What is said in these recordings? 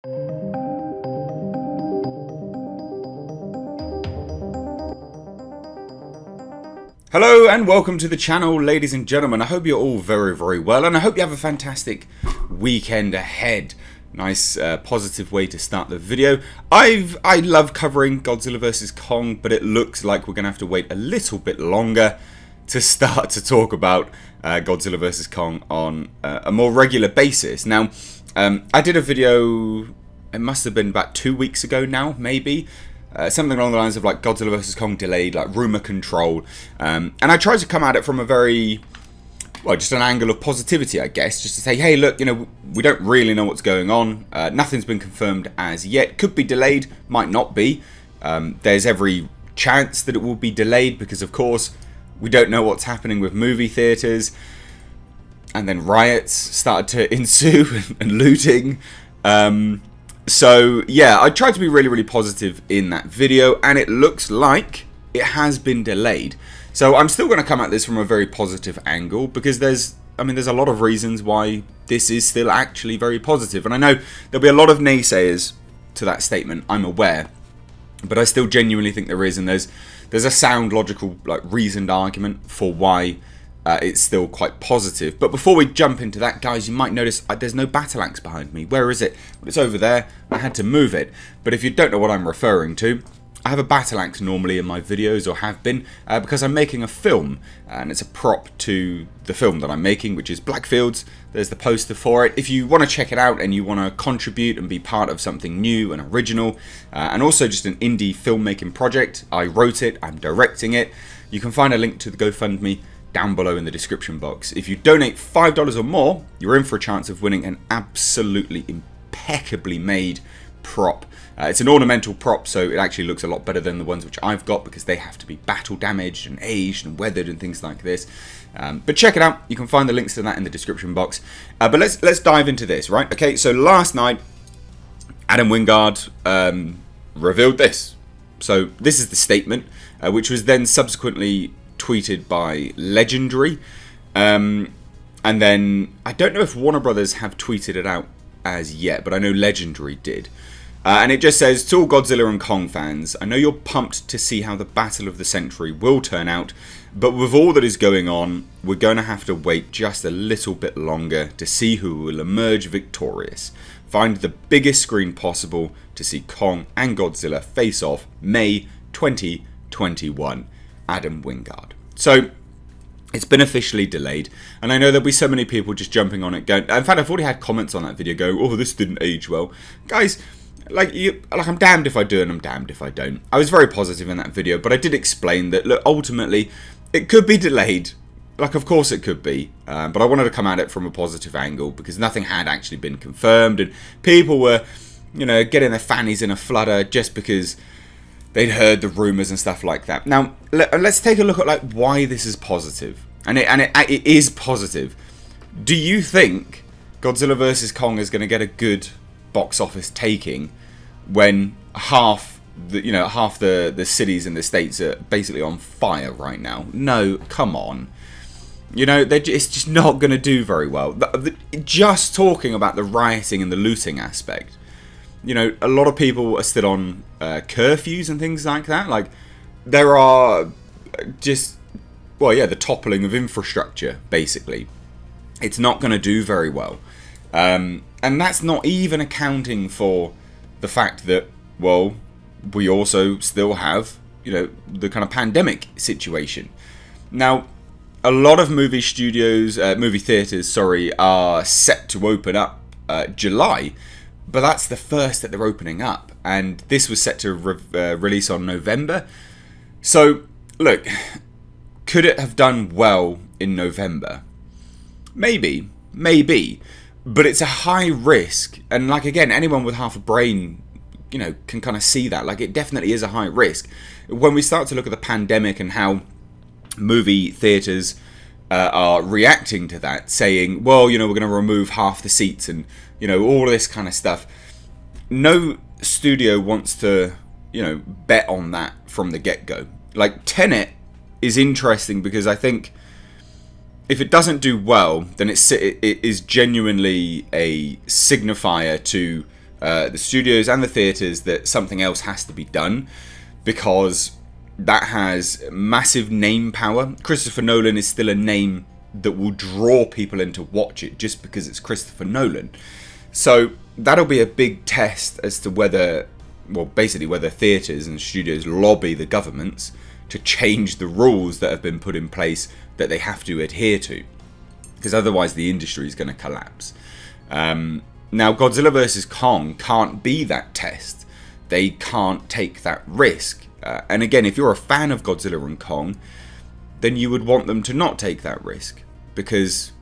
Hello and welcome to the channel, ladies and gentlemen. I hope you're all very well, and I hope you have a fantastic weekend ahead. Nice positive way to start the video. I love covering Godzilla vs Kong, but it looks like we're gonna have to wait a little bit longer to start to talk about Godzilla vs Kong on a more regular basis. Now, I did a video, it must have been about 2 weeks ago now, maybe. Something along the lines of like Godzilla vs Kong delayed, like rumor control, and I tried to come at it from a very, well, just an angle of positivity, I guess, just to say, hey, look, you know, we don't really know what's going on. Nothing's been confirmed as yet. Could be delayed, might not be. There's every chance that it will be delayed because, of course, we don't know what's happening with movie theaters, and then riots started to ensue and looting. So yeah, I tried to be really positive in that video, and it looks like it has been delayed. So I'm still going to come at this from a very positive angle because there's a lot of reasons why this is still actually very positive. And I know there'll be a lot of naysayers to that statement, I'm aware, but I still genuinely think there is, and there's a sound, logical, like reasoned argument for why it's still quite positive. But before we jump into that, guys, you might notice there's no battle axe behind me. Where is it? Well, it's over there. I had to move it. But if you don't know what I'm referring to, I have a battle axe normally in my videos, or have been, because I'm making a film, and it's a prop to the film that I'm making, which is Blackfields. There's the poster for it. If you want to check it out and you want to contribute and be part of something new and original, and also just an indie filmmaking project, I wrote it, I'm directing it, you can find a link to the GoFundMe down below in the description box. If you donate $5 or more, you're in for a chance of winning an absolutely impeccably made prop. It's an ornamental prop, so it actually looks a lot better than the ones which I've got, because they have to be battle damaged and aged and weathered and things like this. But check it out. You can find the links to that in the description box. But let's dive into this, right? Okay, so last night, Adam Wingard revealed this. So this is the statement, which was then subsequently tweeted by Legendary, and then I don't know if Warner Brothers have tweeted it out as yet, but I know Legendary did, and it just says, to all Godzilla and Kong fans, I know you're pumped to see how the battle of the century will turn out, but with all that is going on, we're going to have to wait just a little bit longer to see who will emerge victorious. Find the biggest screen possible to see Kong and Godzilla face off May 2021. Adam Wingard. So it's been officially delayed, and I know there'll be so many people just jumping on it going, in fact I've already had comments on that video go, oh, this didn't age well. Guys, I'm damned if I do and I'm damned if I don't. I was very positive in that video, but I did explain that, look, ultimately it could be delayed, like of course it could be, but I wanted to come at it from a positive angle because nothing had actually been confirmed, and people were, you know, getting their fannies in a flutter just because they'd heard the rumors and stuff like that. Now, let's take a look at like why this is positive, and it is positive. Do you think Godzilla vs Kong is going to get a good box office taking when half the cities in the States are basically on fire right now? No, come on. You know, it's just not going to do very well. Just talking about the rioting and the looting aspect, you know, a lot of people are still on curfews and things like that. Like, there are just, well, yeah, the toppling of infrastructure, basically. It's not going to do very well. And that's not even accounting for the fact that, well, we also still have, you know, the kind of pandemic situation. Now, a lot of movie theaters, are set to open up July. But that's the first that they're opening up, and this was set to release on November. So, look, could it have done well in November? Maybe, but it's a high risk, and like, again, anyone with half a brain, you know, can kind of see that. Like, it definitely is a high risk. When we start to look at the pandemic and how movie theaters are reacting to that, saying, well, you know, we're going to remove half the seats and, you know, all of this kind of stuff. No studio wants to, you know, bet on that from the get-go. Like, Tenet is interesting because I think if it doesn't do well, then it is genuinely a signifier to the studios and the theatres that something else has to be done, because that has massive name power. Christopher Nolan is still a name that will draw people in to watch it just because it's Christopher Nolan. So that'll be a big test as to whether, well, basically whether theatres and studios lobby the governments to change the rules that have been put in place that they have to adhere to, because otherwise the industry is going to collapse. Now, Godzilla vs. Kong can't be that test. They can't take that risk. And again, if you're a fan of Godzilla and Kong, then you would want them to not take that risk, because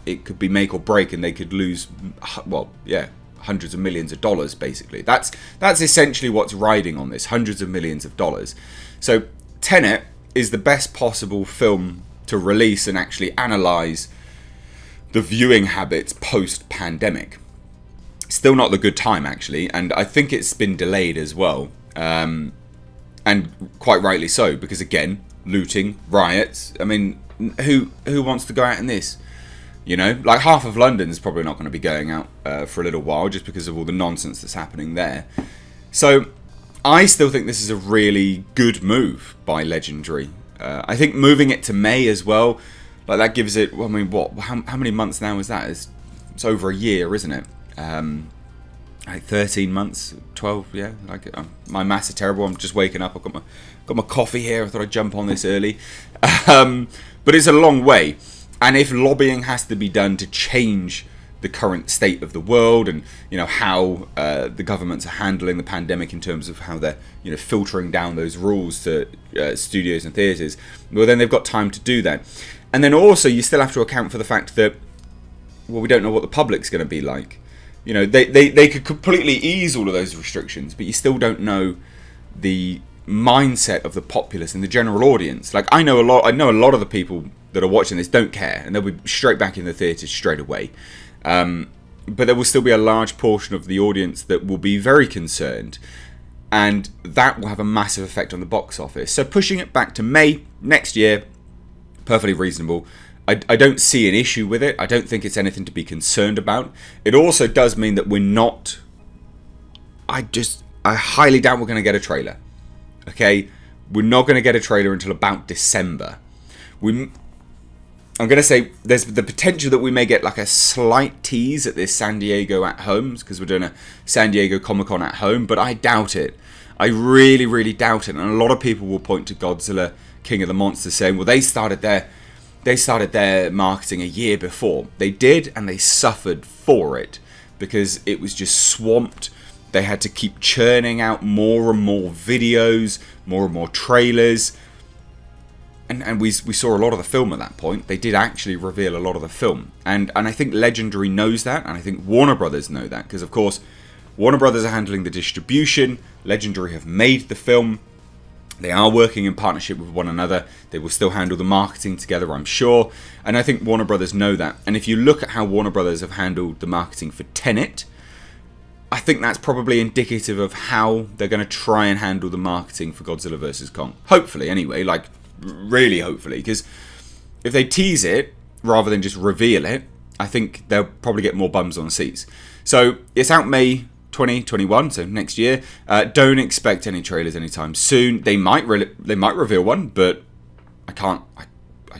it could be make or break, and they could lose, well, yeah, hundreds of millions of dollars, basically. That's essentially what's riding on this, hundreds of millions of dollars. So Tenet is the best possible film to release and actually analyse the viewing habits post-pandemic. Still not the good time, actually, and I think it's been delayed as well, and quite rightly so, because again, looting, riots. I mean, who wants to go out in this? You know, like half of London's probably not going to be going out for a little while just because of all the nonsense that's happening there. So I still think this is a really good move by Legendary. I think moving it to May as well, like that gives it, well, I mean, what? How many months now is that? It's over a year, isn't it? Like 13 months, 12, yeah. Like my maths are terrible. I'm just waking up. I've got my coffee here. I thought I'd jump on this early, but it's a long way. And if lobbying has to be done to change the current state of the world, and you know how the governments are handling the pandemic in terms of how they're filtering down those rules to studios and theatres, well, then they've got time to do that. And then also you still have to account for the fact that, well, we don't know what the public's going to be like. You know, they could completely ease all of those restrictions, but you still don't know the mindset of the populace and the general audience. Like I know a lot of the people that are watching this don't care, and they'll be straight back in the theatres straight away. But there will still be a large portion of the audience that will be very concerned, and that will have a massive effect on the box office. So pushing it back to May next year, perfectly reasonable. I don't see an issue with it. I don't think it's anything to be concerned about. It also does mean that we're not... I highly doubt we're going to get a trailer. Okay? We're not going to get a trailer until about December. I'm going to say there's the potential that we may get like a slight tease at this San Diego at home, because we're doing a San Diego Comic-Con at home, but I doubt it. I really, really doubt it. And a lot of people will point to Godzilla, King of the Monsters, saying, well, they started their marketing a year before. They did, and they suffered for it because it was just swamped. They had to keep churning out more and more videos, more and more trailers. And we saw a lot of the film at that point. They did actually reveal a lot of the film. And I think Legendary knows that, and I think Warner Brothers know that, because of course Warner Brothers are handling the distribution. Legendary have made the film. They are working in partnership with one another. They will still handle the marketing together, I'm sure. And I think Warner Brothers know that. And if you look at how Warner Brothers have handled the marketing for Tenet, I think that's probably indicative of how they're going to try and handle the marketing for Godzilla vs. Kong. Hopefully, anyway. Like, really hopefully. Because if they tease it, rather than just reveal it, I think they'll probably get more bums on seats. So, it's out May 2021, so next year. Don't expect any trailers anytime soon. They might reveal one, but I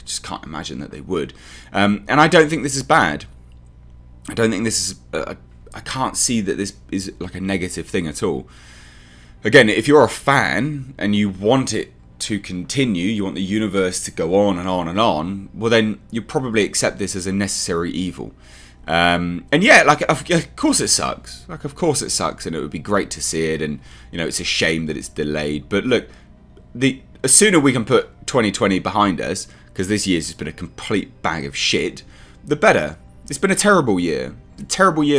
just can't imagine that they would. And I don't think this is bad. I don't think this is. I can't see that this is like a negative thing at all. Again, if you're a fan and you want it to continue, you want the universe to go on and on and on, well then you probably accept this as a necessary evil. And yeah, like of course it sucks. Like of course it sucks, and it would be great to see it. And it's a shame that it's delayed. But look, the sooner we can put 2020 behind us, because this year's just been a complete bag of shit, the better. It's been a terrible year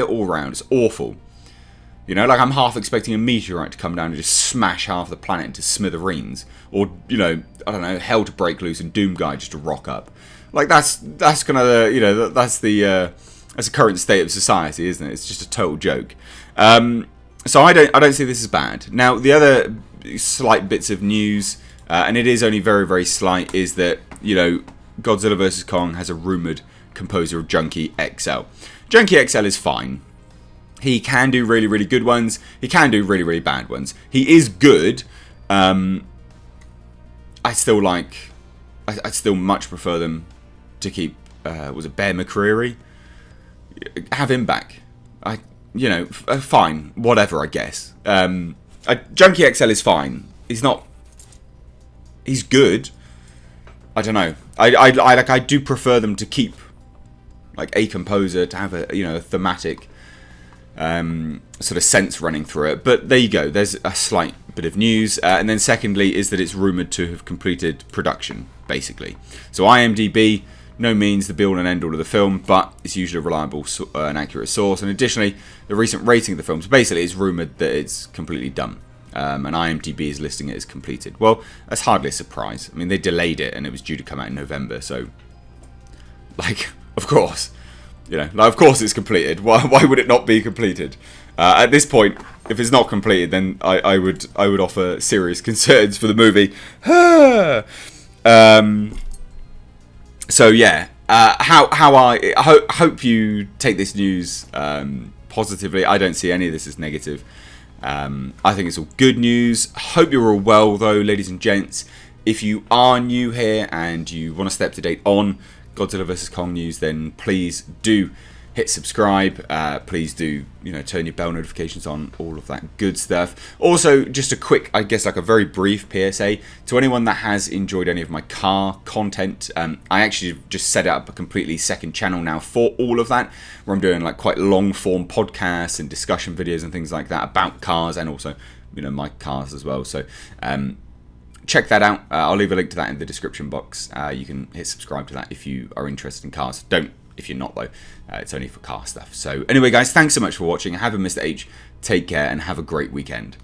all round. It's awful. Like I'm half expecting a meteorite to come down and just smash half the planet into smithereens, or I don't know, hell to break loose and Doomguy just to rock up. Like that's kind of that's the current state of society, isn't it? It's just a total joke. So I don't see this as bad. Now the other slight bits of news, and it is only very, very slight, is that Godzilla vs. Kong has a rumoured composer of Junkie XL. Junkie XL is fine. He can do really, really good ones. He can do really, really bad ones. He is good. I still like... I still much prefer them to keep... was it Bear McCreary? Have him back. Fine. Whatever, I guess. Junkie XL is fine. He's not... He's good. I don't know. I do prefer them to keep like a composer, to have a thematic sort of sense running through it. But there you go. There's a slight bit of news. And then secondly is that it's rumoured to have completed production, basically. So IMDb, no means the be-all and end-all of the film, but it's usually a reliable and accurate source. And additionally, the recent rating of the film, so basically it's rumoured that it's completely done. And IMDb is listing it as completed. Well, that's hardly a surprise. I mean, they delayed it and it was due to come out in November, so like, of course, of course it's completed. Why would it not be completed? At this point, if it's not completed, then I would offer serious concerns for the movie. So yeah, I hope you take this news positively. I don't see any of this as negative. I think it's all good news. Hope you're all well though, ladies and gents. If you are new here and you want to stay up to date on Godzilla vs Kong news, then please do hit subscribe. Please do, turn your bell notifications on, all of that good stuff. Also, just a quick, I guess like a very brief PSA to anyone that has enjoyed any of my car content. I actually just set up a completely second channel now for all of that, where I'm doing like quite long form podcasts and discussion videos and things like that about cars, and also, my cars as well. So, check that out. I'll leave a link to that in the description box. You can hit subscribe to that if you are interested in cars. Don't if you're not though. It's only for car stuff. So anyway guys, thanks so much for watching. Have a Mr. H. Take care and have a great weekend.